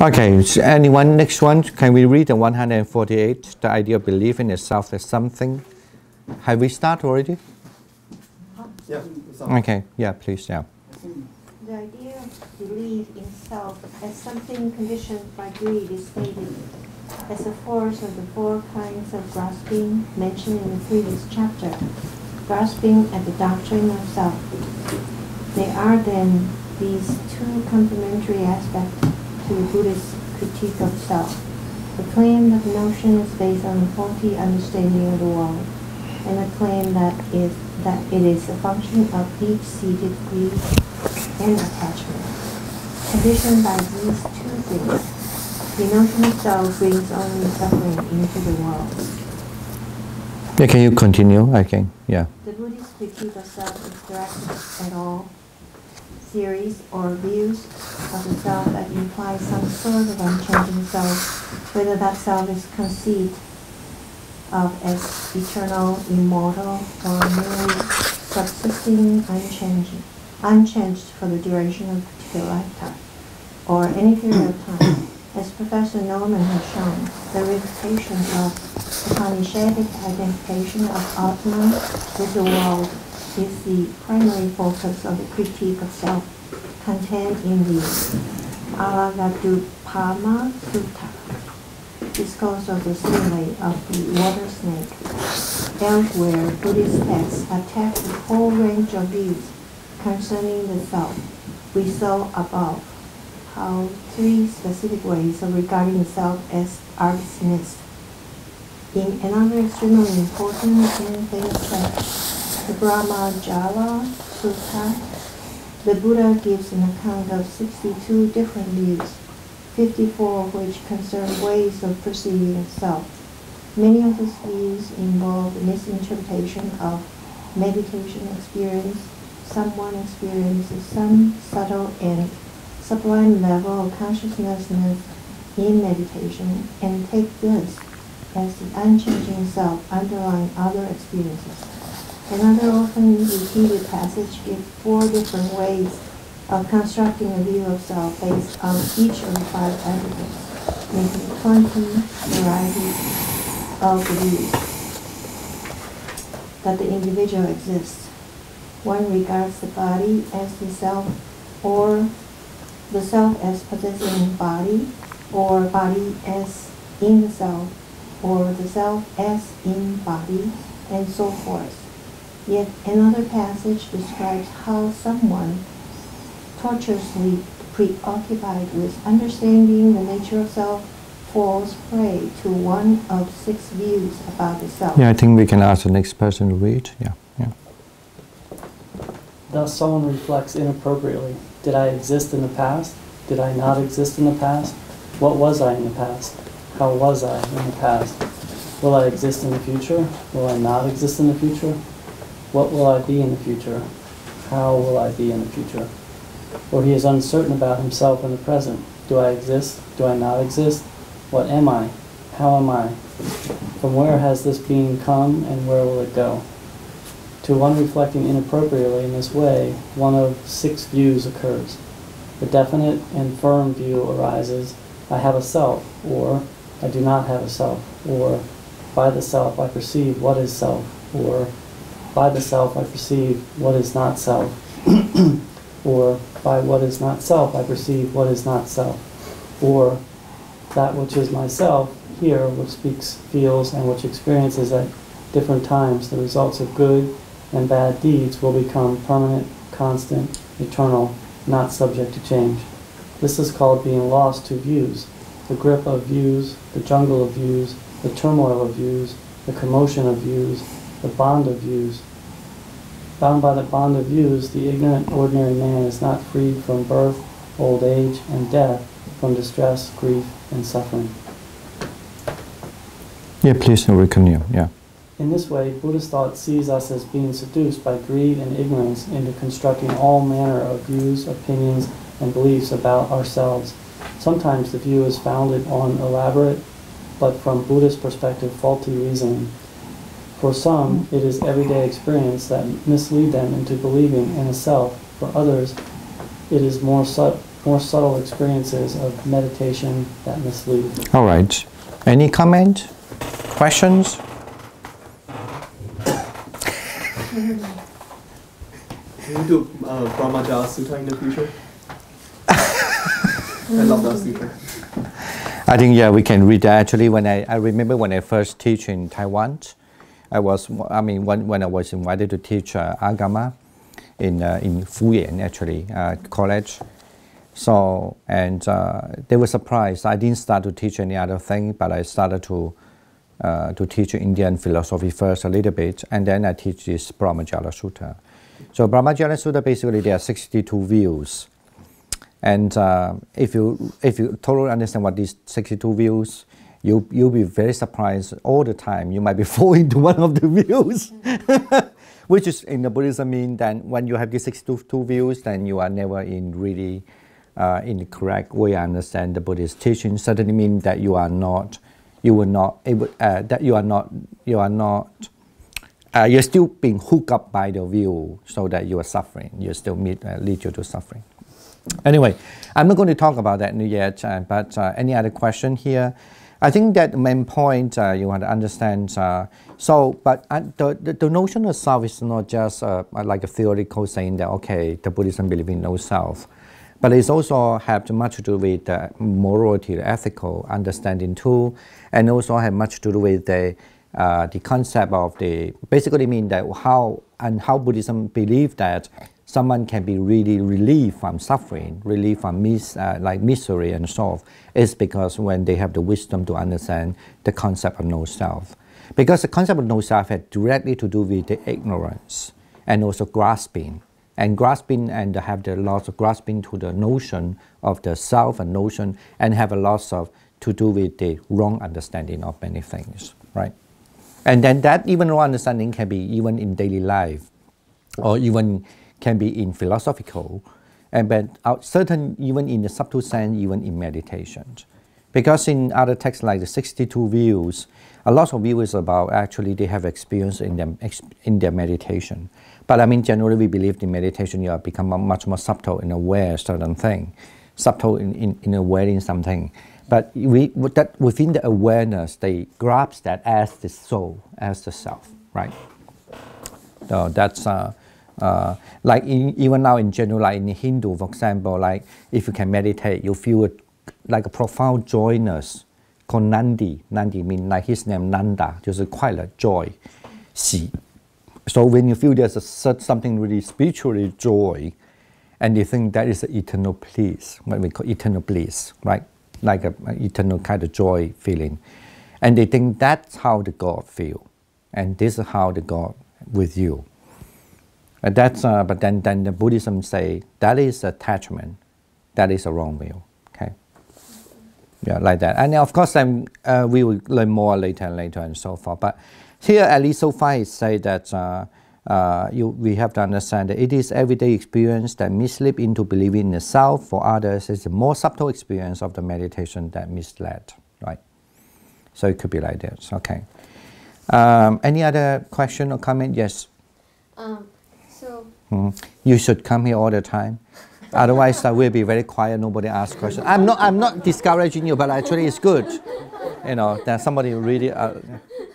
Okay, so anyone, next one, can we read the 148, the idea of belief in itself as something? Have we started already? Yeah. Okay, yeah, please, yeah. The idea of belief in self as something conditioned by greed is stated as a force of the four kinds of grasping mentioned in the previous chapter, grasping at the doctrine of self. There are then these two complementary aspects to the Buddhist critique of self: the claim that the notion is based on a faulty understanding of the world, and the claim that it is a function of deep-seated greed and attachment. Conditioned by these two things, the notion of self brings only suffering into the world. Yeah, can you continue? Okay, yeah. The Buddhist critique of self is directed at all theories or views of the self that imply some sort of unchanging self, whether that self is conceived of as eternal, immortal, or merely subsisting unchanged for the duration of a particular lifetime, or any period of time. As Professor Norman has shown, the refutation of Upanishadic identification of Atman with the world is the primary focus of the critique of self contained in the Alagadupama Sutta, discourse of the simile of the water snake. Elsewhere, Buddhist texts attack the whole range of views concerning the self. We saw above how three specific ways of regarding the self as are dismissed. In another extremely important and famous text, the Brahmajala Sutta, the Buddha gives an account of 62 different views, 54 of which concern ways of perceiving itself. Many of these views involve misinterpretation of meditation experience. Someone experiences some subtle and sublime level of consciousness in meditation and take this as the unchanging self underlying other experiences. Another often repeated passage gives 4 different ways of constructing a view of self based on each of the 5 attributes, making 20 varieties of the views that the individual exists. One regards the body as the self, or the self as possessing body, or body as in the self, or the self as in body, and so forth. Yet another passage describes how someone tortuously preoccupied with understanding the nature of self falls prey to one of 6 views about the self. Yeah, I think we can ask the next person to read. Yeah, yeah. Thus someone reflects inappropriately. Did I exist in the past? Did I not exist in the past? What was I in the past? How was I in the past? Will I exist in the future? Will I not exist in the future? What will I be in the future? How will I be in the future? Or he is uncertain about himself in the present. Do I exist? Do I not exist? What am I? How am I? From where has this being come, and where will it go? To one reflecting inappropriately in this way, one of 6 views occurs. The definite and firm view arises: I have a self, or I do not have a self, or by the self I perceive what is self, or by the self I perceive what is not self, or by what is not self I perceive what is not self, or that which is myself here, which speaks, feels, and which experiences at different times the results of good and bad deeds, will become permanent, constant, eternal, not subject to change. This is called being lost to views, the grip of views, the jungle of views, the turmoil of views, the commotion of views, the bond of views. Bound by the bond of views, the ignorant, ordinary man is not freed from birth, old age, and death, from distress, grief, and suffering. Yeah, please continue. Yeah. In this way, Buddhist thought sees us as being seduced by greed and ignorance into constructing all manner of views, opinions, and beliefs about ourselves. Sometimes the view is founded on elaborate, but from Buddhist perspective, faulty reasoning. For some, it is everyday experience that mislead them into believing in a self. For others, it is more more subtle experiences of meditation that mislead. All right. Any comment? Questions? Can we do Brahmajala Sutta in the future? I love that Sutta. I think, yeah, we can read that. Actually, when I remember when I first teach in Taiwan, when I was invited to teach Agama in Fuyan, actually, college. So, and they were surprised. I didn't start to teach any other thing, but I started to teach Indian philosophy first a little bit, and then I teach this Brahmajala Sutta. So Brahmajala Sutta, basically there are 62 views. And if you totally understand what these 62 views, you'll be very surprised all the time. You might be falling into one of the views, which is in the Buddhism mean that when you have these 62 views, then you are never in really in the correct way understand the Buddhist teaching. Certainly mean that you're still being hooked up by the view, so that you are suffering. You still lead you to suffering. Anyway, I'm not going to talk about that yet, but any other question here? I think that the main point you want to understand. The notion of self is not just like a theoretical saying that, okay, the Buddhism believes in no self, but it's also have much to do with morality, ethical understanding too, and also have much to do with the concept of basically mean that how Buddhism believes that someone can be really relieved from suffering, relieved from misery and so is because when they have the wisdom to understand the concept of no self. Because the concept of no self has directly to do with the ignorance and also grasping. And have the lots of grasping to the notion of the self and notion, and have a lot of to do with the wrong understanding of many things, right? And then that even wrong understanding can be even in daily life, or even can be in philosophical, but certain even in the subtle sense, even in meditation. Because in other texts like the 62 views, a lot of views about actually they have experience in their meditation. But I mean, generally we believe in meditation you are become much more subtle and aware certain thing, subtle in aware in something. But that within the awareness, they grasp that as the soul, as the self, right? So that's like even now in general, like in Hindu, for example, like if you can meditate, you feel like a profound joyness called Nandi. Nandi means like his name Nanda, 就是快乐 joy, 喜. So when you feel there's something really spiritually joy, and you think that is an eternal bliss, what we call eternal bliss, right? Like an eternal kind of joy feeling. And they think that's how the God feel. And this is how the God with you. And that's, but then the Buddhism say that is attachment, that is a wrong view. Okay, yeah, like that. And of course, we will learn more later and so forth. But here, at least so far, it say that we have to understand that it is everyday experience that mislead into believing in the self. For others, it's a more subtle experience of the meditation that misled. Right. So it could be like this. Okay. Any other question or comment? Yes. You should come here all the time. Otherwise, I will be very quiet. Nobody asks questions. I'm not discouraging you, but actually, it's good. You know, that somebody really.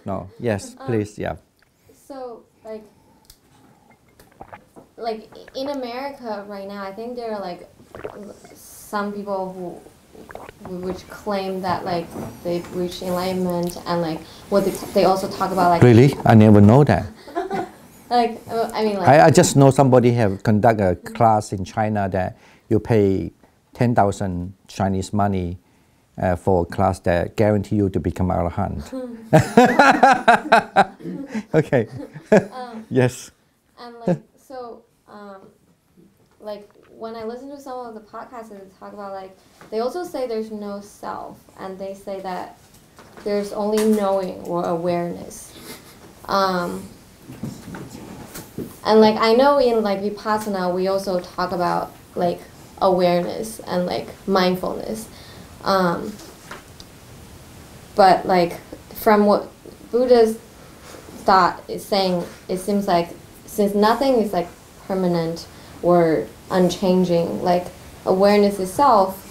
No. Yes, please. Yeah. So, like in America right now, I think there are like some people which claim that like they've reached enlightenment, and like what they also talk about like. Really, I never know that. Like, I mean, like... I just know somebody have conduct a class in China that you pay 10,000 Chinese money for a class that guarantee you to become Arahant. Okay. Yes. And like, so, like, when I listen to some of the podcasts, they talk about like, they also say there's no self, and they say that there's only knowing or awareness. And like I know in like Vipassana we also talk about like awareness and like mindfulness, but like from what Buddha's thought is saying, it seems like since nothing is like permanent or unchanging, like awareness itself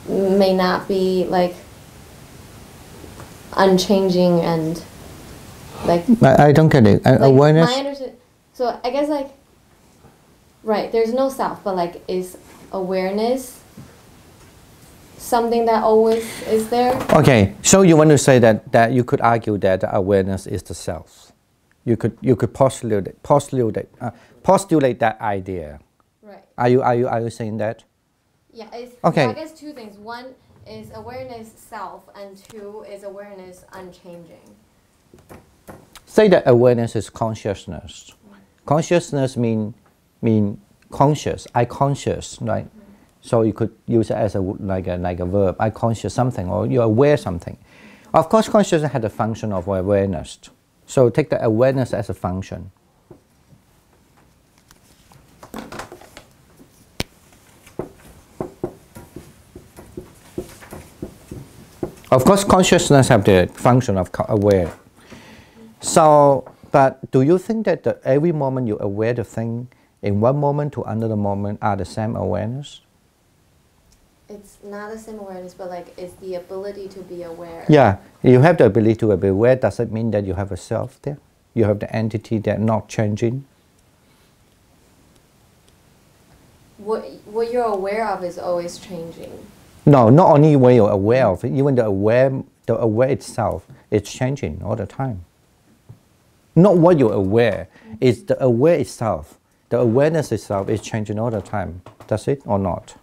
may not be like unchanging and like. I don't get it. Like Awareness. my understanding. So I guess like. Right, there's no self, but like, is awareness something that always is there? Okay, so you want to say that you could argue that awareness is the self. You could postulate that idea. Right. Are you saying that? Yeah. It's, okay. So I guess two things. One is awareness self, and two is awareness unchanging. Say that awareness is consciousness. Consciousness mean conscious. I conscious, right? So you could use it as like a verb. I conscious something, or you're aware something. Of course, consciousness has a function of awareness. So take the awareness as a function. Of course, consciousness have the function of aware. So, but do you think that every moment you aware the thing, in one moment to another moment, are the same awareness? It's not the same awareness, but like it's the ability to be aware. Yeah, you have the ability to be aware. Does it mean that you have a self there? You have the entity that not changing? What you're aware of is always changing. No, not only what you're aware of, even the aware itself is changing all the time. Not what you're aware, it's the aware itself. The awareness itself is changing all the time. Does it or not?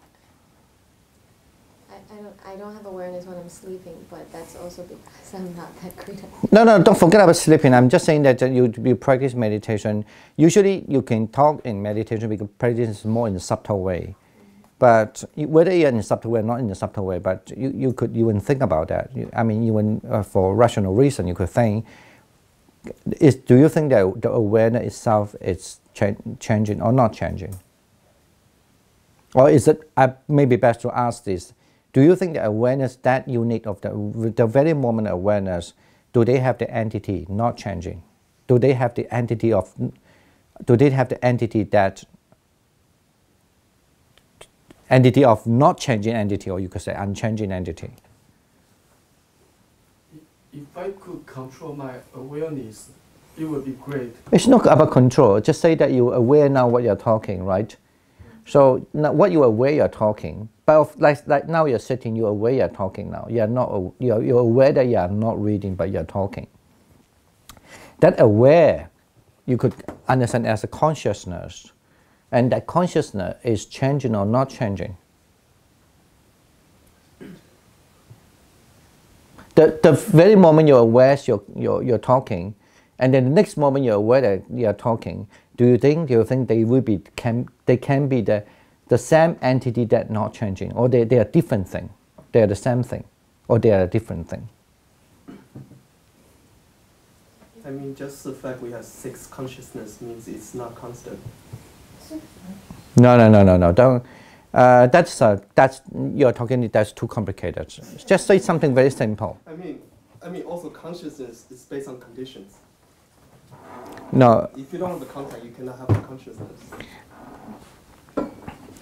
I don't have awareness when I'm sleeping, but that's also because I'm not that great at it. No, don't forget about sleeping. I'm just saying that you practice meditation. Usually you can talk in meditation because practice more in a subtle way. But whether you're in a subtle way or not in a subtle way, but you could even think about that. I mean, even for rational reason, you could think, do you think that the awareness itself is changing or not changing? Or is it, maybe best to ask this, do you think the awareness, that unit of the very moment awareness, do they have the entity not changing? Do they have the entity of not changing entity, or you could say unchanging entity? If I could control my awareness, it would be great. It's not about control. Just say that you're aware now what you're talking, right? So now what you're aware you're talking, but like now you're sitting, you're aware you're talking now. You're not. You're aware that you are not reading, but you're talking. That aware, you could understand as a consciousness, and that consciousness is changing or not changing. The very moment you're aware you're talking, and then the next moment you're aware that you're talking, do you think they can be the same entity that not changing, or they are different thing? They are the same thing, or they are a different thing? I mean, just the fact we have 6 consciousness means it's not constant. No. Don't. That's you're talking. That's too complicated. Just say something very simple. I mean, also consciousness is based on conditions. No. If you don't have the contact, you cannot have the consciousness.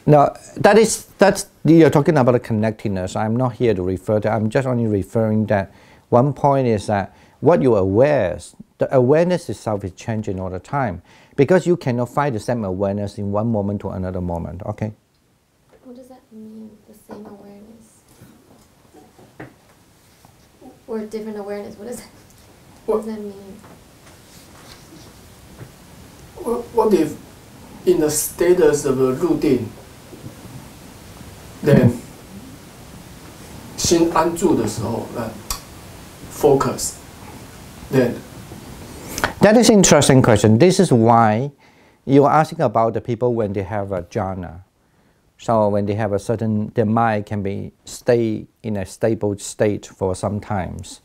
No, that's you're talking about the connectedness. I'm not here to refer to. I'm just only referring that one point is that what you aware, the awareness itself is changing all the time, because you cannot find the same awareness in one moment to another moment. Okay. What does that mean? The same awareness, or different awareness? What does that mean? What if, in the status of a routine, then 心安住的时候，focus, then. That is an interesting question. This is why you are asking about the people when they have a jhana. So when they have a certain, their mind can be stay in a stable state for some times.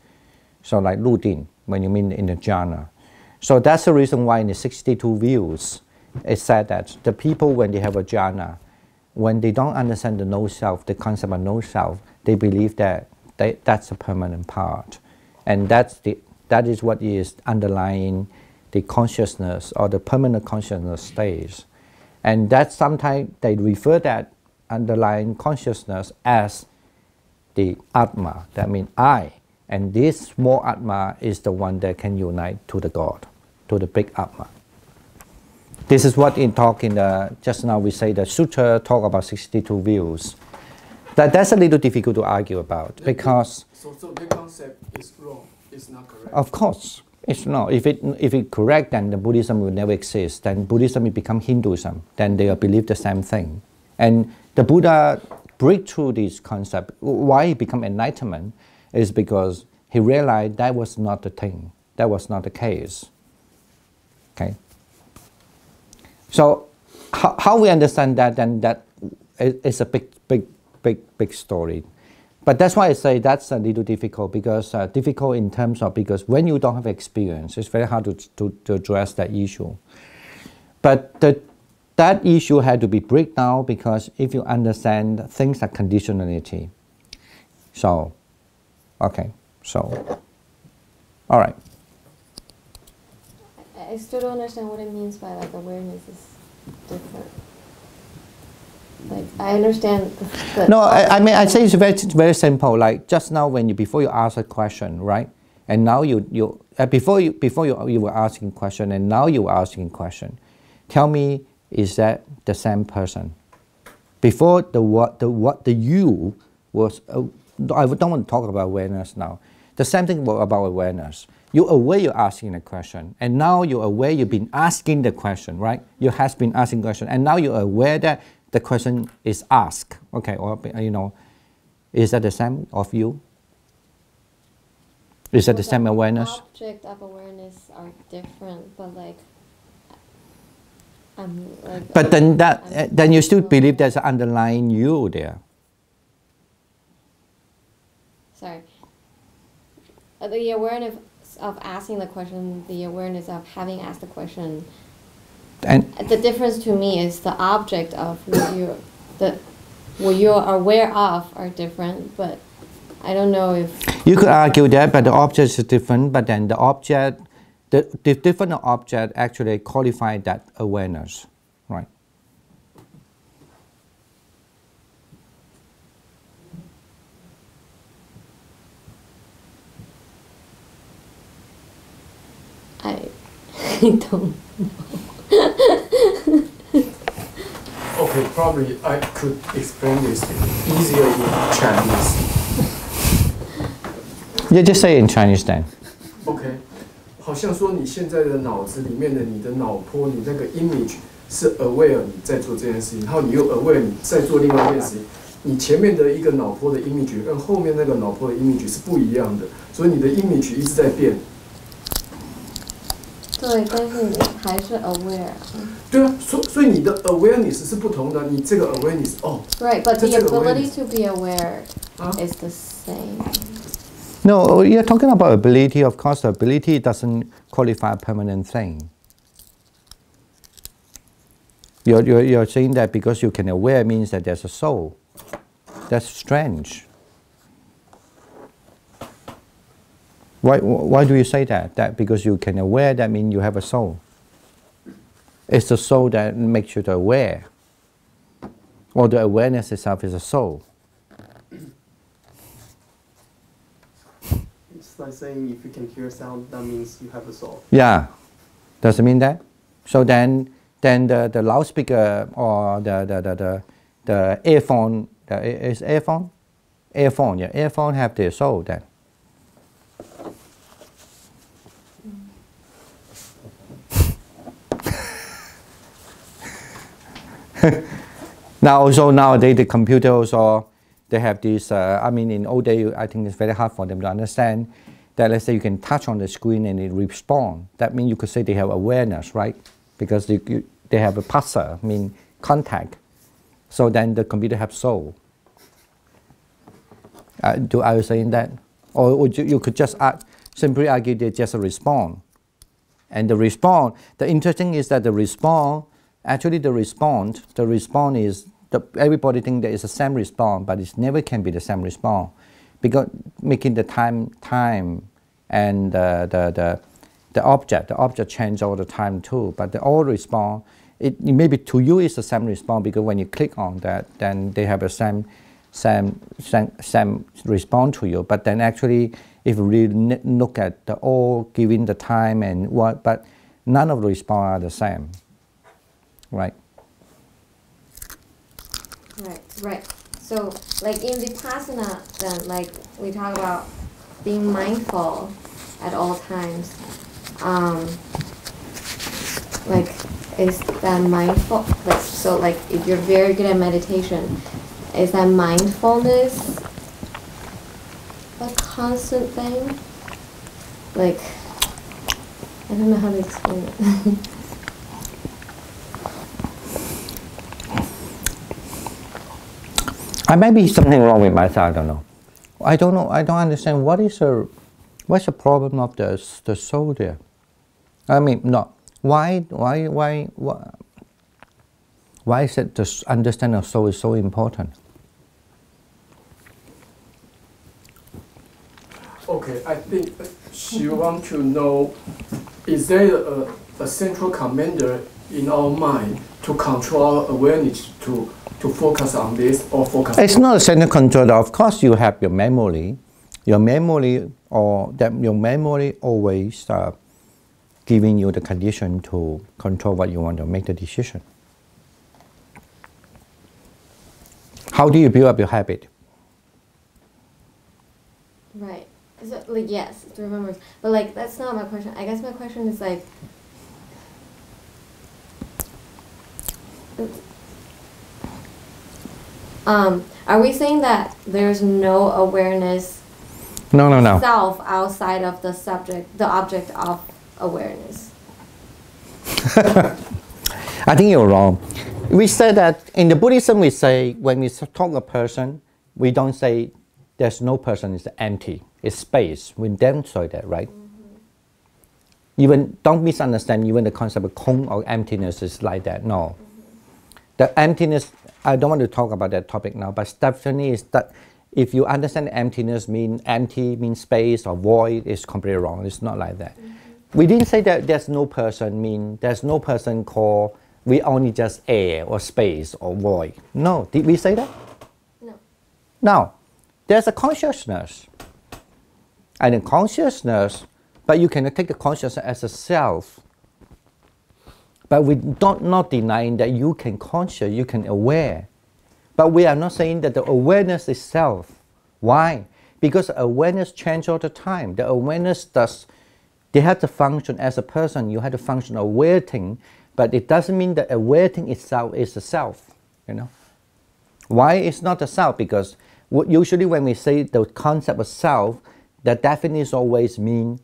So like routine, when you mean in the jhana. So that's the reason why in the 62 views, it said that the people when they have a jhana, when they don't understand the no self, the concept of no self, they believe that that's a permanent part. And that is what is underlying the consciousness or the permanent consciousness stays. And that sometimes they refer that underlying consciousness as the Atma, that means I. And this small Atma is the one that can unite to the God, to the big Atma. This is what in talking, just now we say the Sutra talk about 62 views. That's a little difficult to argue about because... So the concept is wrong, it's not correct? Of course, it's not. If it's correct, then the Buddhism will never exist. Then Buddhism will become Hinduism. Then they will believe the same thing. And the Buddha break through this concept. Why he become enlightenment is because he realized that was not the thing. That was not the case. Okay. So how we understand that, then that is a big story. But that's why I say that's a little difficult, because difficult in terms of, because when you don't have experience, it's very hard to address that issue. But that issue had to be break down, because if you understand things are conditionality. So, okay, so, all right. I still don't understand what it means by like awareness is different. Like I understand. No, I mean I say it's very simple. Like just now when before you ask a question, right? And now before you were asking question, and now you are asking question. Tell me, is that the same person? Before the you was. I don't want to talk about awareness now. The same thing about awareness. You're aware you're asking a question, and now you're aware you've been asking the question, right? You have been asking question, and now you're aware that the question is asked, okay? Or is that the same of you? Is that the same awareness? Object of awareness are different, but like, But then you still believe there's an underlying you there. Sorry. The awareness of asking the question, the awareness of having asked the question, and the difference to me is the object of what you're aware of are different, but I don't know if... You could argue that, but the object is different, but then the object, the different object actually qualify that awareness, right? I don't know. Okay, probably I could explain this easier in Chinese. Yeah, just say it in Chinese then. Okay. 好像说你现在的脑子里面的你的脑波，你那个 image 是 aware 你在做这件事情，然后你又 aware 你在做另外一件事情。你前面的一个脑波的 image 跟后面那个脑波的 image 是不一样的，所以你的 image 一直在变。对，但是你还是 aware。对啊，所以你的 awareness 是不同的，你这个 awareness 哦。Right, but the ability to be aware is the same. No, you're talking about ability. Of course, the ability doesn't qualify a permanent thing. You're saying that because you can aware means that there's a soul. That's strange. Why do you say that? That because you can aware, that means you have a soul. It's the soul that makes you aware. Or the awareness itself is a soul. It's like saying if you can hear sound, that means you have a soul. Yeah. Does it mean that? So then the loudspeaker or the earphone, is earphone? Earphone, yeah. Earphone have their soul then. Now also nowadays the computer also, they have this, I mean in old days I think it's very hard for them to understand that let's say you can touch on the screen and it responds. That means you could say they have awareness, right? Because they have a passa, mean contact. So then the computer have soul. Are you saying that? Or you could just simply argue they just respond. And the response, the interesting is that the response, actually the response is, everybody think there is the same response, but it never can be the same response. Because making the time and the object change all the time too, but the all response maybe to you it's the same response because when you click on that, then they have the same response to you. But then actually, if you really look at the all given the time and what, but none of the response are the same, right? Right. So, like in Vipassana, then, like we talk about being mindful at all times. Like, is that mindful? Like, so, like, if you're very good at meditation, is that mindfulness a constant thing? Like, I don't know how to explain it. I might be something wrong with myself. I don't know. I don't understand what's the problem of the soul there. I mean, no. Why is it the understanding of soul is so important? Okay, I think she wants to know, is there a central commander in our mind to control our awareness to focus on this or focus It's not a central control. Of course, you have your memory. Your memory always giving you the condition to control what you want to make the decision. How do you build up your habit? Right. So, like, yes, to remember. But, like, that's not my question. I guess my question is, like, are we saying that there's no awareness No. self outside of the subject, the object of awareness? I think you're wrong. We say that in the Buddhism, we say when we talk a person, we don't say there's no person, it's empty, it's space. We don't say that, right? Mm-hmm. Even, don't misunderstand, even the concept of kong or emptiness is like that, no. Mm-hmm. The emptiness, I don't want to talk about that topic now, but definitely is that if you understand emptiness mean empty, means space or void, it's completely wrong. It's not like that. Mm-hmm. We didn't say that there's no person, mean there's no person called we only just air or space or void. No, did we say that? No. No, there's a consciousness. And in consciousness, but you cannot take the consciousness as a self. But we don't not denying that you can conscious, you can aware. But we are not saying that the awareness is self. Why? Because awareness changes all the time. The awareness they have to function as a person. You have to function aware thing, but it doesn't mean that aware thing itself is the self. You know? Why it's not the self? Because usually when we say the concept of self, the definition always mean,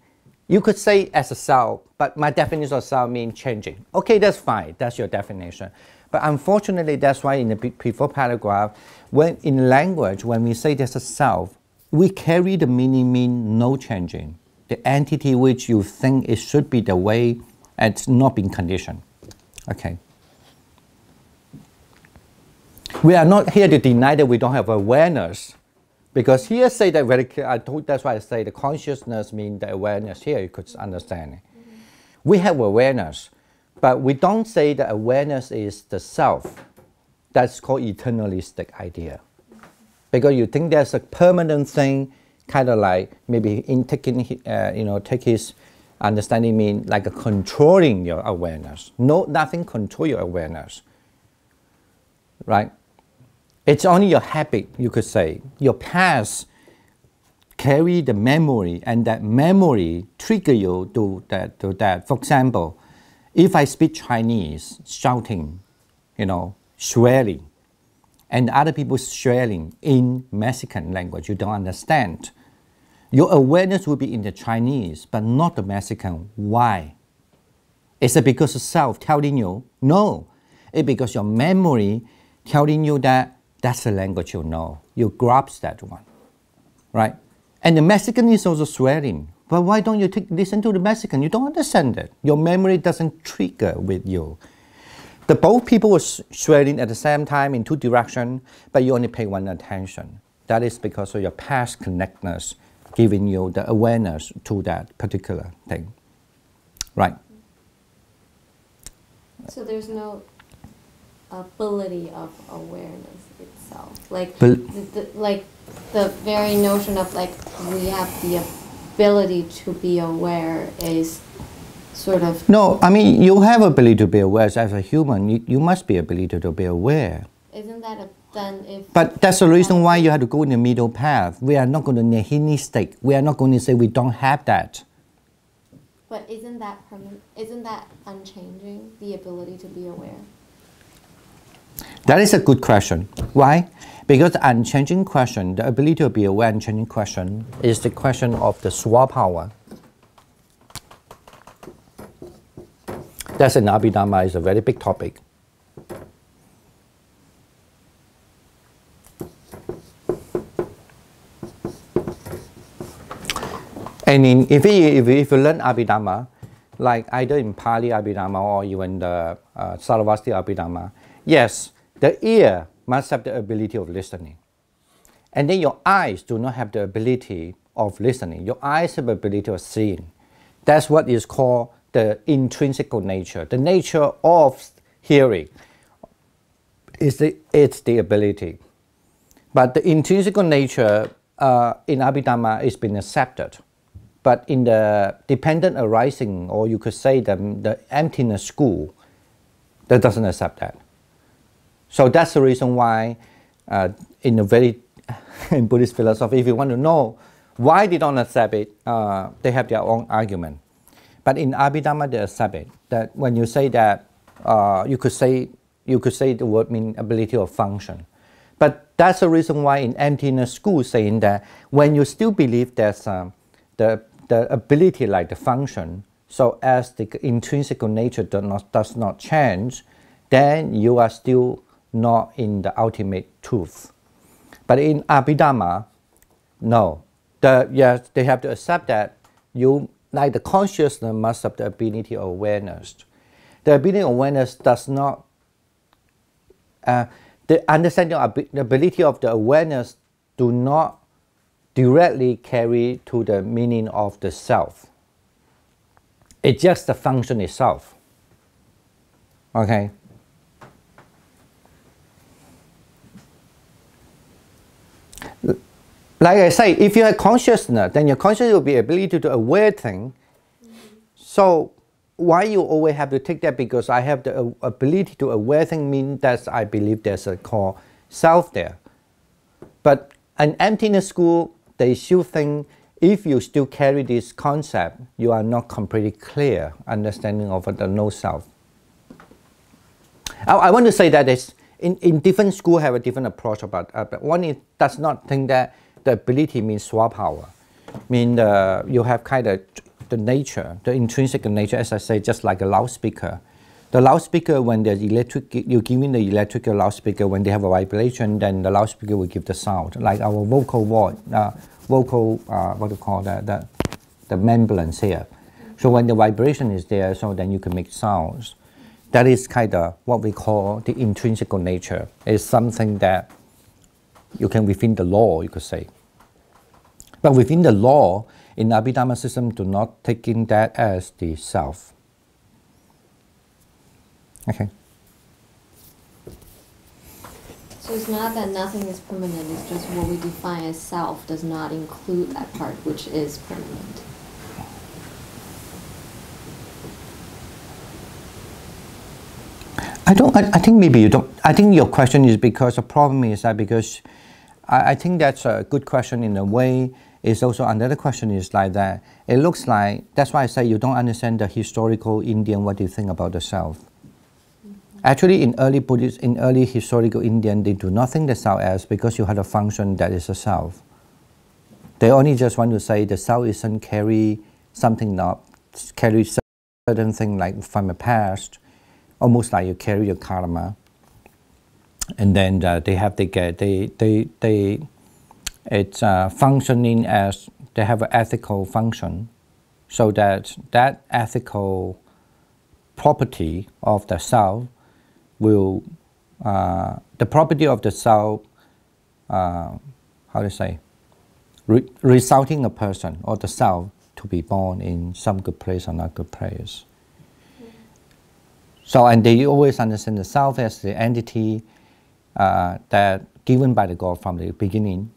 you could say as a self, but my definition of self means changing. Okay, that's fine. That's your definition. But unfortunately, that's why in the before paragraph, when in language, when we say there's a self, we carry the mean no changing. The entity which you think it should be the way, and it's not being conditioned. Okay. We are not here to deny that we don't have awareness. Because here say that very clear, that's why I say the consciousness means the awareness. Here you could understand it. Mm-hmm. We have awareness, but we don't say that awareness is the self. That's called eternalistic idea. Because you think there's a permanent thing, kind of like maybe in taking, take his understanding mean like a controlling your awareness. No, nothing control your awareness, right? It's only your habit, you could say. Your past carry the memory, and that memory trigger you to that. For example, if I speak Chinese, shouting, swearing, and other people swearing in Mexican language, you don't understand. Your awareness will be in the Chinese, but not the Mexican. Why? Is it because of self telling you? No. It's because your memory telling you that that's the language you know. You grasp that one, right? And the Mexican is also swearing. But why don't you listen to the Mexican? You don't understand it. Your memory doesn't trigger with you. Both people were swearing at the same time in two directions, but you only pay one attention. That is because of your past connectedness giving you the awareness to that particular thing, right? So there's no ability of awareness itself, like like the very notion of like we have the ability to be aware is sort of. No, I mean you have ability to be aware as a human. You must be ability to be aware. Isn't that then if? But that's the reason why you have to go in the middle path. We are not going to nihilistic. We are not going to say we don't have that. But isn't that permanent? Isn't that unchanging? The ability to be aware. That is a good question. Why? Because the unchanging question, the ability to be aware unchanging question, is the question of the swa power. That's in Abhidhamma, is a very big topic. And if you learn Abhidhamma, like either in Pali Abhidhamma or even the Sarvasti Abhidhamma, yes, the ear must have the ability of listening. And then your eyes do not have the ability of listening. Your eyes have the ability of seeing. That's what is called the intrinsic nature. The nature of hearing it's the ability. But the intrinsic nature in Abhidhamma is been accepted. But in the dependent arising, or you could say the emptiness school, that doesn't accept that. So that's the reason why in Buddhist philosophy, if you want to know why they don't accept it, they have their own argument. But in Abhidhamma, they accept it. That when you say that, you could say the word mean ability of function. But that's the reason why in emptiness school saying that when you still believe there's the ability like the function, so as the intrinsic nature does not change, then you are still not in the ultimate truth. But in Abhidhamma, no. Yes, they have to accept that like the consciousness must have the ability of awareness. The ability of awareness does not, the understanding of the ability of the awareness do not directly carry to the meaning of the self. It's just the function itself. Okay? Like I say, if you have consciousness, then your consciousness will be ability to aware things. So why you always have to take that? Because I have the ability to aware things means that I believe there's a core self there. But an emptiness school, they still think if you still carry this concept, you are not completely clear understanding of the no self. I want to say that in different schools have a different approach about it. One does not think that the ability means swa power. You have kind of the nature, the intrinsic nature, as I say, just like a loudspeaker. The loudspeaker, when there's you give in the electrical loudspeaker, when they have a vibration, then the loudspeaker will give the sound. Like our vocal voice, what do you call that? The membrane here. So when the vibration is there, so then you can make sounds. That is kind of what we call the intrinsic nature. It's something that you can within the law, you could say. But within the law, in Abhidhamma system, do not take in that as the self. Okay. So it's not that nothing is permanent, it's just what we define as self does not include that part which is permanent. I think maybe you don't. I think your question is because the problem is that because I think that's a good question in a way. It's also another question is like that. It looks like, that's why I say you don't understand the historical Indian, what do you think about the self. Actually, in early Buddhist, in early historical Indian, they do not think the self as because you have a function that is a self. They only just want to say the self isn't carry something, not carry certain thing like from the past, almost like you carry your karma. And then it's functioning as they have an ethical function, so that ethical property of the self will, the property of the self, how to say, resulting a person or the self to be born in some good place or not good place. So, and they always understand the self as the entity that given by the God from the beginning.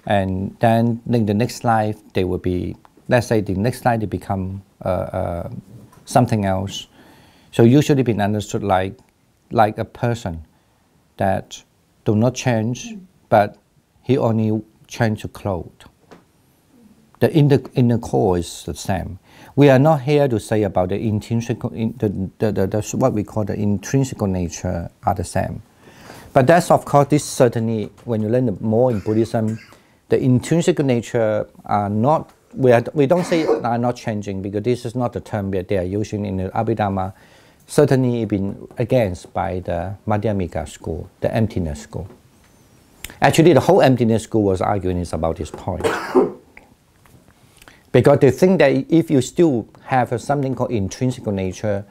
And then in the next life, they will be, let's say the next life they become something else. So usually been understood like a person that do not change, but he only change the clothes. The inner core is the same. We are not here to say about the intrinsic, what we call the intrinsic nature are the same. But that's, of course, this certainly, when you learn more in Buddhism, the intrinsic nature are not, we don't say are not changing, because this is not the term that they are using in the Abhidhamma. Certainly been against by the Madhyamika school, the emptiness school. Actually, the whole emptiness school was arguing is about this point. Because they think that if you still have something called intrinsic nature,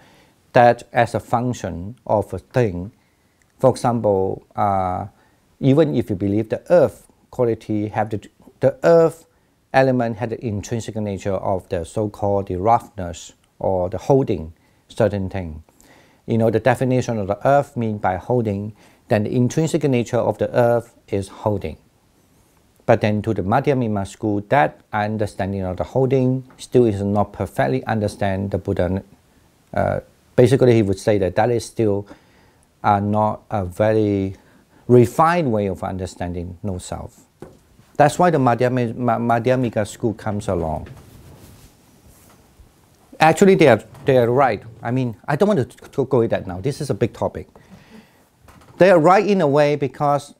that as a function of a thing, for example, even if you believe the earth quality have the earth element had the intrinsic nature of the so-called the roughness or the holding certain thing. You know, the definition of the earth means by holding, then the intrinsic nature of the earth is holding. But then to the Madhyamika school, that understanding of the holding still is not perfectly understand the Buddha. Basically, he would say that that is still not a very refined way of understanding no self. That's why the Madhyamika school comes along. Actually, they are right. I mean, I don't want to go with that now. This is a big topic. They are right in a way because,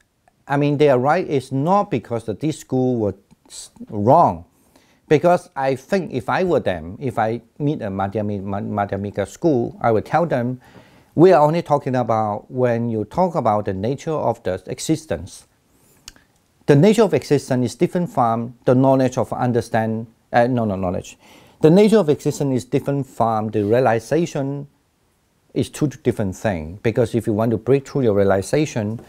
I mean, they are right is not because that this school was wrong. Because I think if I were them, if I meet a Madhyamika school, I would tell them, we are only talking about when you talk about the nature of the existence. The nature of existence is different from the knowledge of understand, knowledge. The nature of existence is different from the realization is two different things. Because if you want to break through your realization,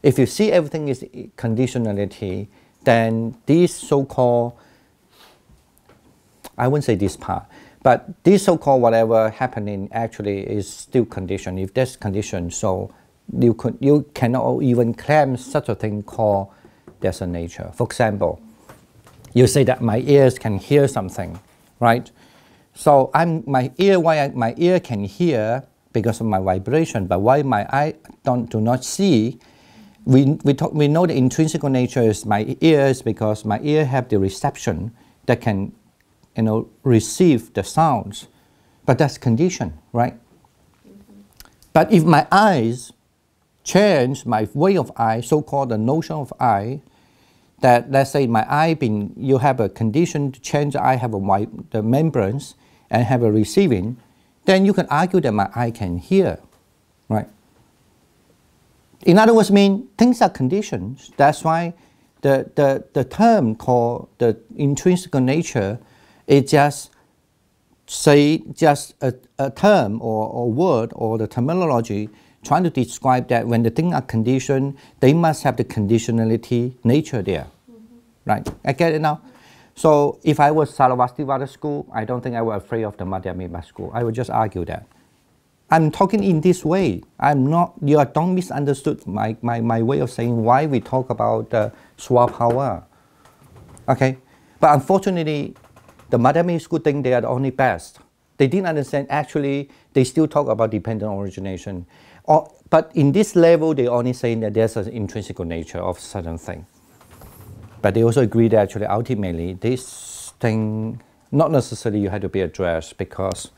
if you see everything is conditionality, then this so-called, I wouldn't say this part, but this so-called whatever happening actually is still conditioned. If there's condition, so you cannot even claim such a thing called there's a nature. For example, you say that my ears can hear something, right? So my ear can hear because of my vibration, but why my eye do not see? We know the intrinsic nature is my ears because my ear have the reception that can, receive the sounds, but that's conditioned, right? Mm-hmm. But if my eyes change my way of eye, so-called the notion of eye, that let's say my eye you have a condition to change the eye, have the membranes and have a receiving, then you can argue that my eye can hear, right? In other words, things are conditions. That's why the term called the intrinsic nature is just a term or word or the terminology trying to describe that when the things are conditioned, they must have the conditionality nature there, right? I get it now? So if I was Sarvastivada school, I don't think I was afraid of the Madhyamika school. I would just argue that. I'm talking in this way. I'm not, you don't misunderstood my way of saying why we talk about swapower. Okay? But unfortunately, the Madhyamika school think they are the only best. They didn't understand, actually, they still talk about dependent origination. But in this level, they only saying that there's an intrinsic nature of certain thing. But they also agree that actually, ultimately, this thing, not necessarily you have to be addressed because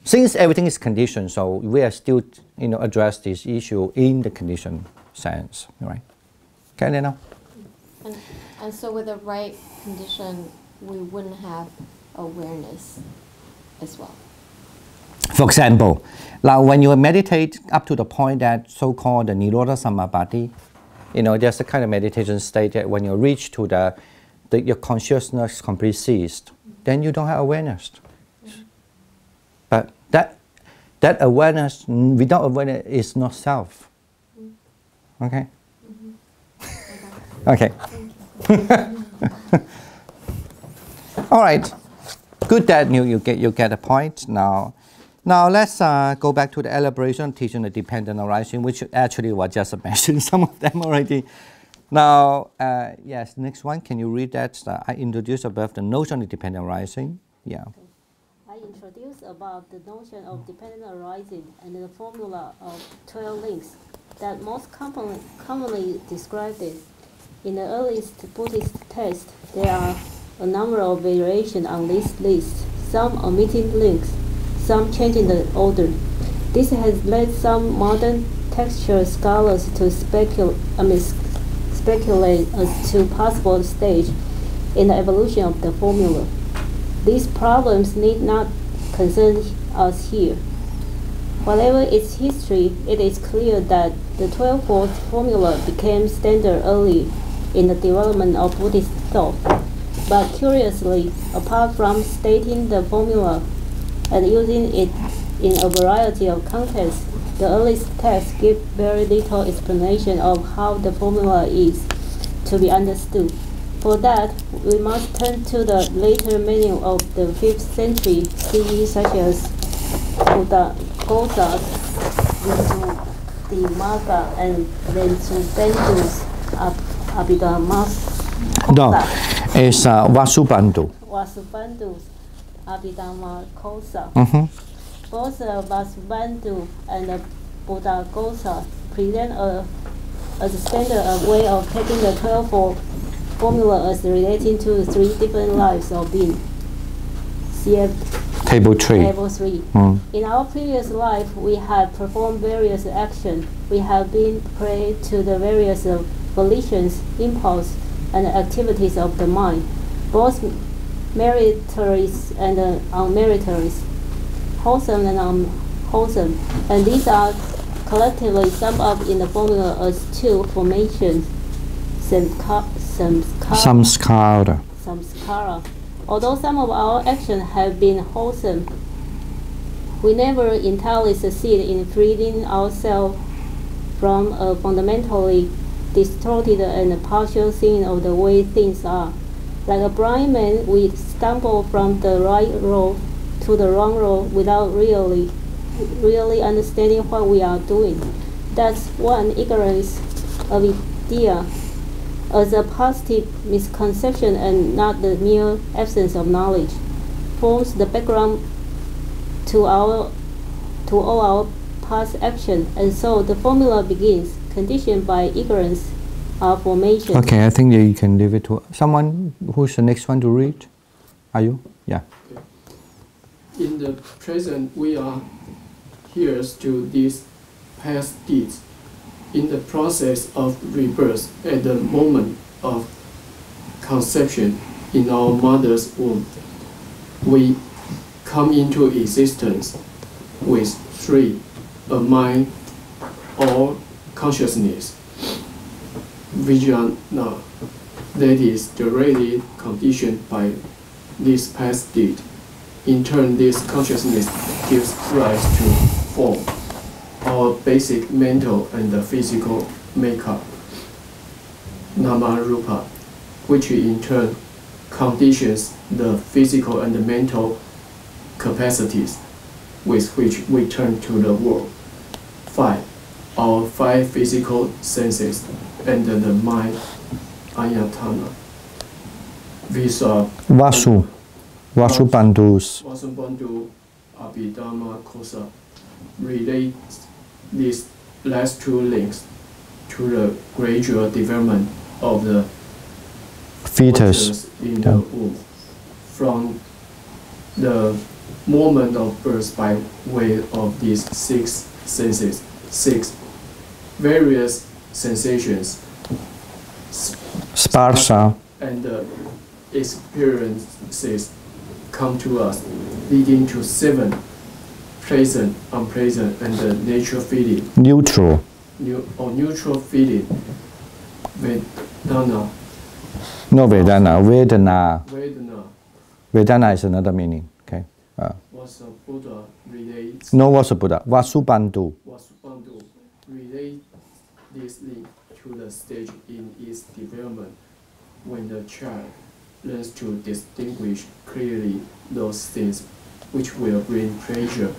since everything is conditioned, so we are still, address this issue in the conditioned sense, right? Okay, now? And so with the right condition, we wouldn't have awareness as well. For example, now when you meditate up to the point that so-called the Nirodha Samapatti, there's a kind of meditation state that when you reach to your consciousness completely ceased, then you don't have awareness. But that awareness, without awareness, is not self. Okay? Okay. All right. Good that you get a point. Now, Now let's go back to the elaboration teaching the dependent arising, which actually was just mentioned some of them already. Now, yes, next one. Can you read that? I introduced above the notion of dependent arising. Yeah. Okay. I introduced about the notion of dependent arising and the formula of 12 links that most commonly described it. In the earliest Buddhist text, there are a number of variations on this list, some omitting links, some changing the order. This has led some modern textual scholars to speculate as to possible stage in the evolution of the formula. These problems need not concern us here. Whatever its history, it is clear that the 12-fold formula became standard early in the development of Buddhist thought. But curiously, apart from stating the formula and using it in a variety of contexts, the earliest texts give very little explanation of how the formula is to be understood. For that, we must turn to the later meaning of the 5th century CE, such as Buddha Gosas, Dhammadipa, and then to Bendu's Abhidhamma. No, it's Vasubandhu. Vasubandhu's Abhidhamma-kosa. Both Vasubandhu and Buddha-gosa present as a standard way of taking the 12-fold formula as relating to 3 different lives of being. CF Table 3. Table 3. In our previous life, we have performed various actions. We have been prey to the various volitions, impulse, and activities of the mind, both meritorious and unmeritorious, wholesome and unwholesome, and these are collectively summed up in the formula as 2 formations, samskara. Although some of our actions have been wholesome, we never entirely succeed in freeing ourselves from a fundamentally distorted and partial seeing of the way things are. Like a blind man, we stumble from the right road to the wrong road without really understanding what we are doing. That's one ignorance of idea as a positive misconception and not the mere absence of knowledge forms the background to all our past action, and so the formula begins, conditioned by ignorance of formation. Okay, I think you can leave it to someone. Who's the next one to read? Are you? Yeah. Okay. In the present, we are here to these past deeds. In the process of rebirth, at the moment of conception in our mother's womb, we come into existence with 3, a mind or consciousness, vijnana, that is directly conditioned by this past deed. In turn, this consciousness gives rise to form, our basic mental and physical makeup, Dhammadipa, which in turn conditions the physical and mental capacities with which we turn to the world. 5, our 5 physical senses and the mind, ayatana. These are Vasubandhu's. Vasubandhu Abhidhamma-kosa relates these last 2 links to the gradual development of the Fetus in the womb, from the moment of birth by way of these 6 senses, 6 various sensations, Sparsa, and experiences come to us, leading to 7 pleasant, unpleasant, and natural feeling. neutral. Neutral feeling. Vedana. No Vedana, Vedana. Vedana. Vedana is another meaning. Okay. Was a Buddha relates. No, was a Buddha. Vasubandhu. Vasubandhu relates this link to the stage in its development when the child learns to distinguish clearly those things which will bring pleasure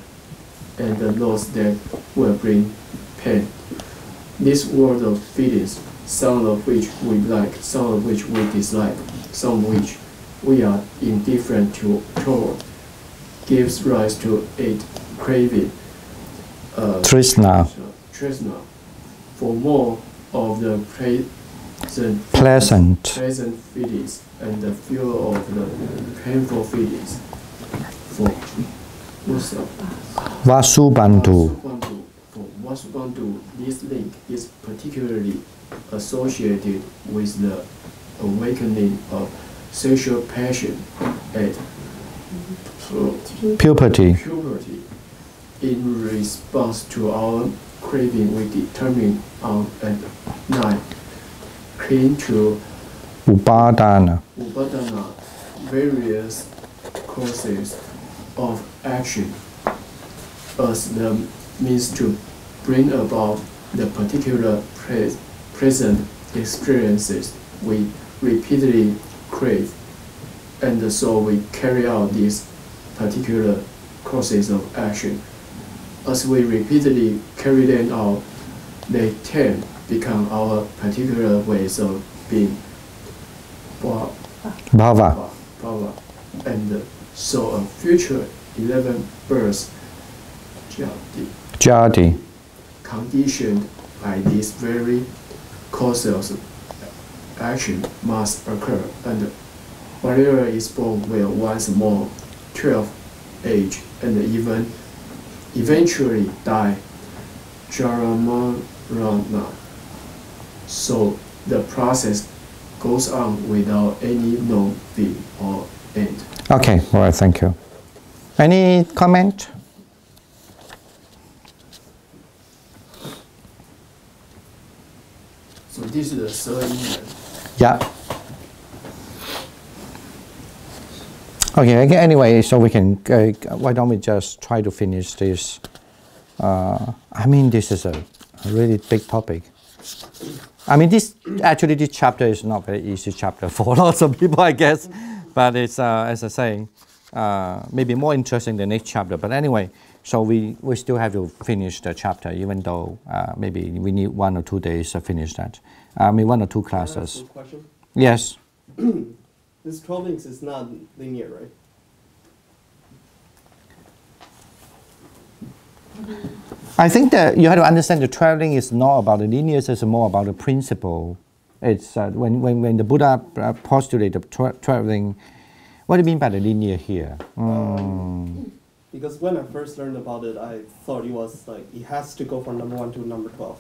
and the laws that will bring pain. This world of feelings, some of which we like, some of which we dislike, some of which we are indifferent toward, gives rise to a craving, Trishna. for more of the Pleasant. feelings and the fewer of the painful feelings. For Vasubantu. For Vasubantu, this link is particularly associated with the awakening of sexual passion at Puberty. In response to our craving, we determine on at night, cling to Upadana. various courses of action as the means to bring about the particular present experiences we repeatedly crave, and so we carry out these particular courses of action. As we repeatedly carry them out, they tend become our particular ways of being. Bhava. And so a future 11 births, Jadi. conditioned by these very causes of action must occur, and whatever is born will once more 12 age and even eventually die. Jaramarana. So the process goes on without any known being or end. Okay, all right, thank you. Any comment? So this is the third union. Yeah. Okay, anyway, so we can, why don't we just try to finish this? I mean, this is a really big topic. I mean, this chapter is not very easy chapter for lots of people, I guess. But it's, as I say, maybe more interesting than the next chapter. But anyway, so we still have to finish the chapter, even though maybe we need 1 or 2 days to finish that. I mean, 1 or 2 classes. Can I ask a question? Yes. This 12 links is not linear, right? I think that you have to understand the 12 link is not about the linear, it's more about the principle. It's when the Buddha postulated the 12 link, what do you mean by the linear here? Because when I first learned about it, I thought it was like it has to go from number 1 to number 12.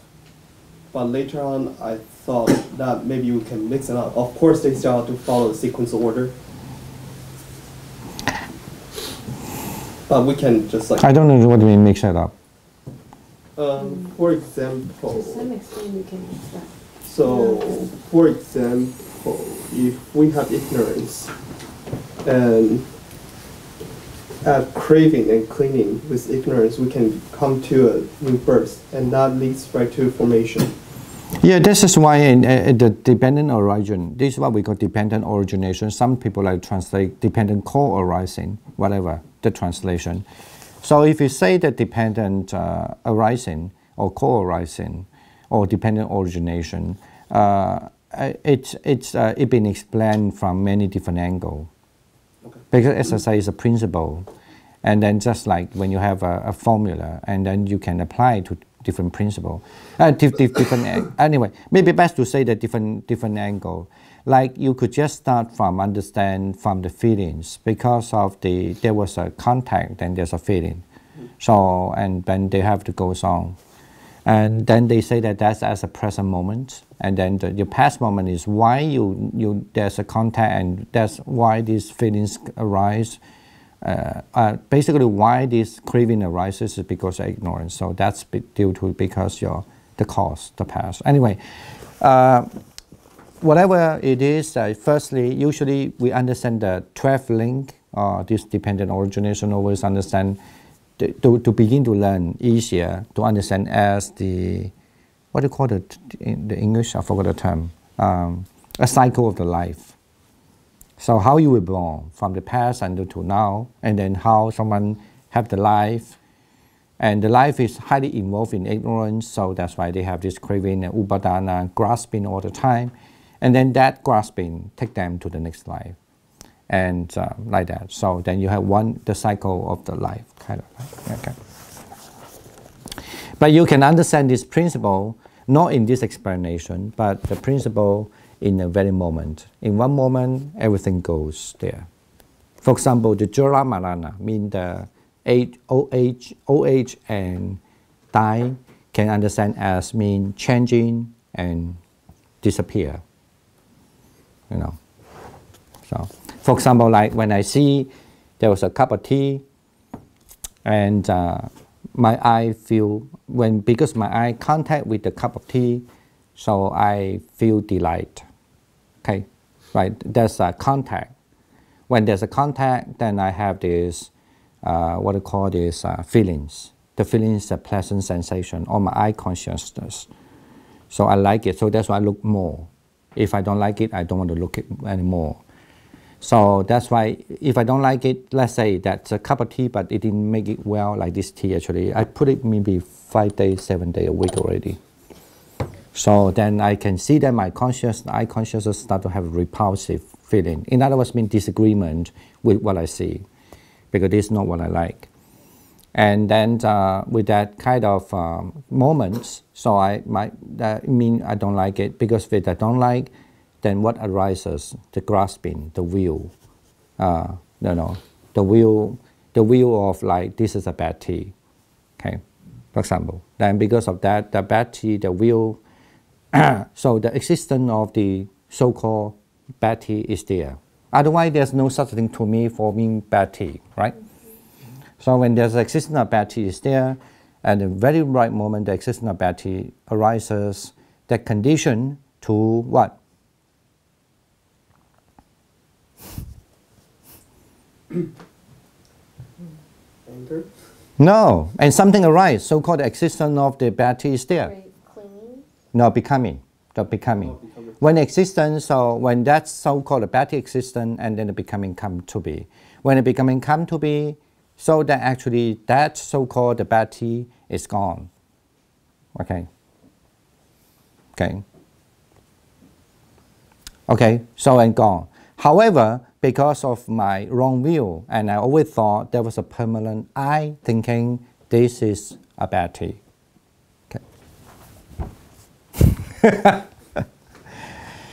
But later on, I thought that maybe we can mix it up. Of course, they still have to follow the sequential order. But we can just like... I don't know what you mean mix it up. For example... To some extent, you can mix that. So, for example, if we have ignorance and add craving and clinging with ignorance, we can come to a new birth, and that leads right to formation. Yeah, this is why in the dependent origin, this is what we call dependent origination. Some people like translate dependent co-arising, whatever the translation. So if you say that dependent arising or co-arising or dependent origination, it's been explained from many different angles. Okay. Because as I say, it's a principle. And then just like when you have a formula, and then you can apply it to different principle. Anyway, maybe best to say that different angle. Like you could just start from understand from the feelings, because of there was a contact, then there's a feeling. So, and then they have to go on. And then they say that that's as a present moment. And then your past moment is why there's a contact, and that's why these feelings arise. Basically, why this craving arises is because of ignorance. So that's due to because the cause, the past. Anyway, whatever it is, firstly, usually we understand the 12 link, this dependent origination, always understand to begin to learn easier to understand as the, what do you call it in the English? I forgot the term. A cycle of the life. So how you were born from the past until to now, and then how someone have the life, And the life is highly involved in ignorance, so that's why they have this craving and upadana, grasping all the time. And then that grasping take them to the next life. And like that. So then you have the cycle of the life, kind of. Okay. But you can understand this principle, not in this explanation, but the principle in a very moment. In one moment, everything goes there. For example, the Jara Marana, mean the old age and die, can understand as mean changing and disappear. You know. So, for example, like when I see there was a cup of tea, and my eye feel because my eye contact with the cup of tea, so I feel delight. Okay, right? There's a contact. When there's a contact, then I have this what I call this feelings. The feelings is a pleasant sensation on my eye consciousness. So I like it. So that's why I look more. If I don't like it, I don't want to look it anymore. So that's why if I don't like it, let's say that's a cup of tea, but it didn't make it well like this tea actually. I put it maybe 5 days, 7 days a week already. So then I can see that my eye consciousness start to have repulsive feeling. In other words, mean disagreement with what I see, because this is not what I like. And then with that kind of moments, so I don't like it, because if I don't like, then what arises? The grasping, the will, the will of like this is a bad tea, okay, for example. Then because of that, the bad tea, the will, so the existence of the so-called bad tea is there. Otherwise, there's no such thing to me for being bad tea, right? So when there's existence of bad tea is there, at the very right moment, the existence of bad tea arises, that condition to what? Anger? No, and something arises, so-called existence of the bad tea is there. Clinging? No, becoming. The becoming. When existence, so when that so-called bad tea existence, and then the becoming come to be. When the becoming come to be, so that actually that so-called the bad tea is gone. Okay. Okay. Okay, so and gone. However, because of my wrong view, and I always thought there was a permanent I thinking this is a bad tea. Okay.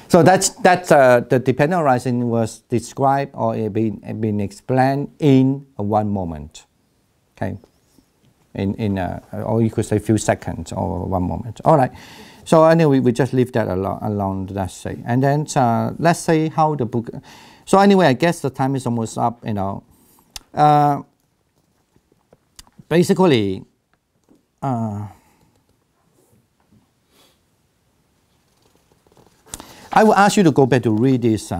So that's the dependent arising was described or been explained in one moment. Okay. Or you could say few seconds or 1 moment. All right. So anyway, we just leave that alone, let's say. And then let's say how the book. So anyway, I guess the time is almost up, you know. Basically, I will ask you to go back to read this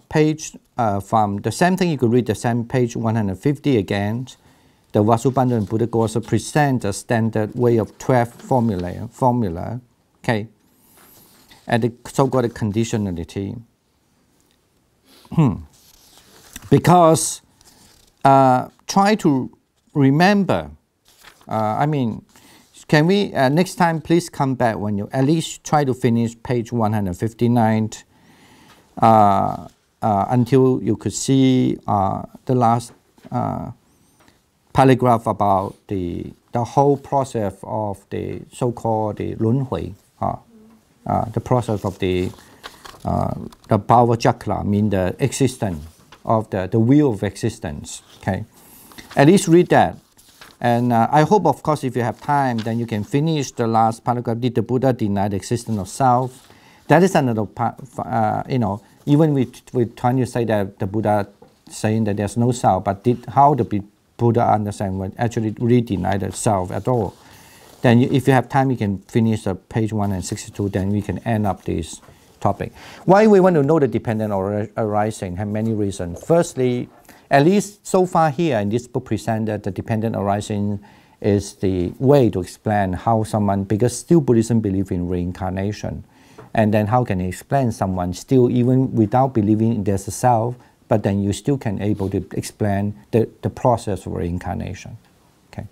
page from the same thing. You could read the same page 150 again. The Vasubandhu and Buddha also present a standard way of 12 formula, okay, and the so-called conditionality. Because try to remember, can we, next time please come back when you at least try to finish page 159 until you could see the last paragraph about the whole process of the so-called the Lunhui, the process of the power chakra, mean the existence of the wheel of existence. Okay, at least read that. And I hope, of course, if you have time, then you can finish the last paragraph. Did the Buddha deny the existence of self? That is another part. Even we trying to say that the Buddha saying that there's no self, but how the Buddha understand when actually really deny the self at all? Then, if you have time, you can finish the page 162. Then we can end up this topic. Why we want to know the dependent arising have many reasons. Firstly, at least so far here in this book presented, the dependent arising is the way to explain how someone, because still Buddhism believes in reincarnation, and then how can you explain someone still even without believing there's a self, but then you still can able to explain the process of reincarnation. Okay,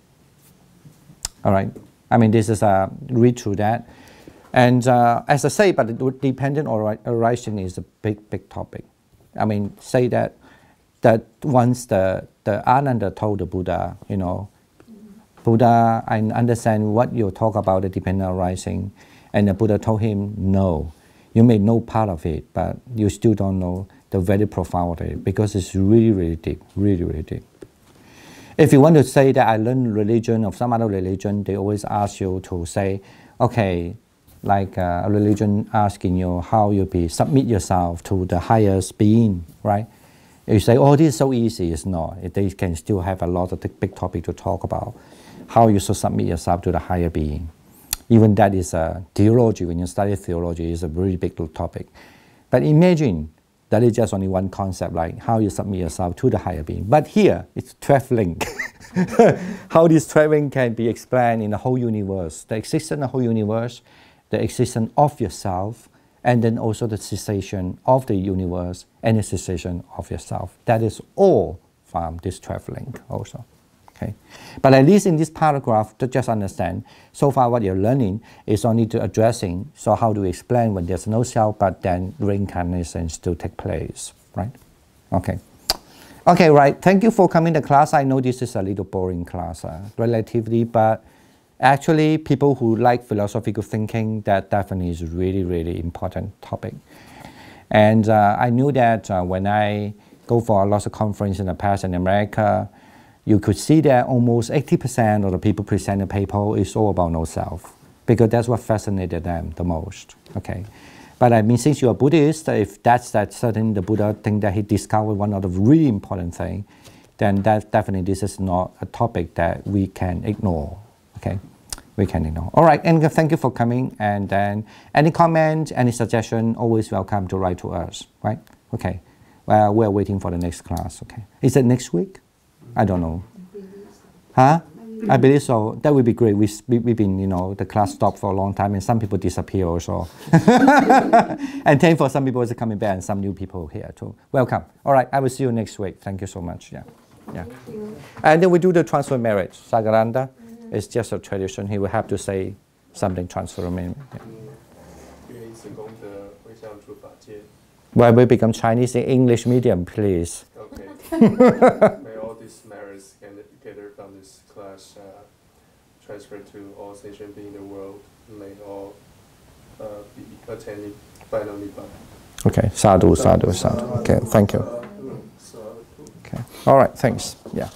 All right. I mean, this is read through that. And as I say, but dependent arising is a big topic. I mean, say that once the Ananda told the Buddha, you know, Buddha, I understand what you talk about the dependent arising, and the Buddha told him, no, you may know part of it, but you still don't know the very profound of it, because it's really deep, really deep. If you want to say that I learned religion of some other religion, they always ask you to say, okay, like a religion asking you how you submit yourself to the highest being, right? You say, oh, this is so easy. It's not. They can still have a lot of big topic to talk about. How you should submit yourself to the higher being. Even that is a theology. When you study theology, is a very big topic. But imagine that is just only one concept, like how you submit yourself to the higher being. But here, it's 12 link. How this 12 link can be explained in the whole universe. The existence of the whole universe, the existence of yourself, and then also the cessation of the universe and the cessation of yourself. That is all from this 12 link also. Okay. But at least in this paragraph, to just understand, so far what you're learning is only to addressing, so how do we explain when there's no self, but then reincarnation still take place, right? Okay. Okay, right. Thank you for coming to class. I know this is a little boring class, relatively, but actually people who like philosophical thinking, that definitely is really important topic. And I knew that when I go for lots of conferences in the past in America, you could see that almost 80% of the people present the paper is all about no self, because that's what fascinated them the most. Okay, but I mean, since you're a Buddhist, if that's certain the Buddha think that he discovered one of the really important thing, then that definitely this is not a topic that we can ignore. Okay, we can ignore. All right, and thank you for coming. And then any comment, any suggestion, always welcome to write to us. Right? Okay. Well, we're waiting for the next class. Okay, is it next week? I don't know. Huh? I believe so. That would be great. We've been, you know, the class stopped for a long time and some people disappear also. And then for some people it's coming back and some new people here too. Welcome. All right, I will see you next week. Thank you so much. Yeah. Thank you. And then we do the transfer marriage. Sagaranda is just a tradition. He will have to say something transfer marriage. Well, we become Chinese in English medium, please. Okay. May all these merits gathered from this class transfer to all sentient beings in the world. May all be attaining final Nibbana. Okay, sadhu, sadhu, sadhu. Okay, thank you. Okay, all right, thanks. Yeah.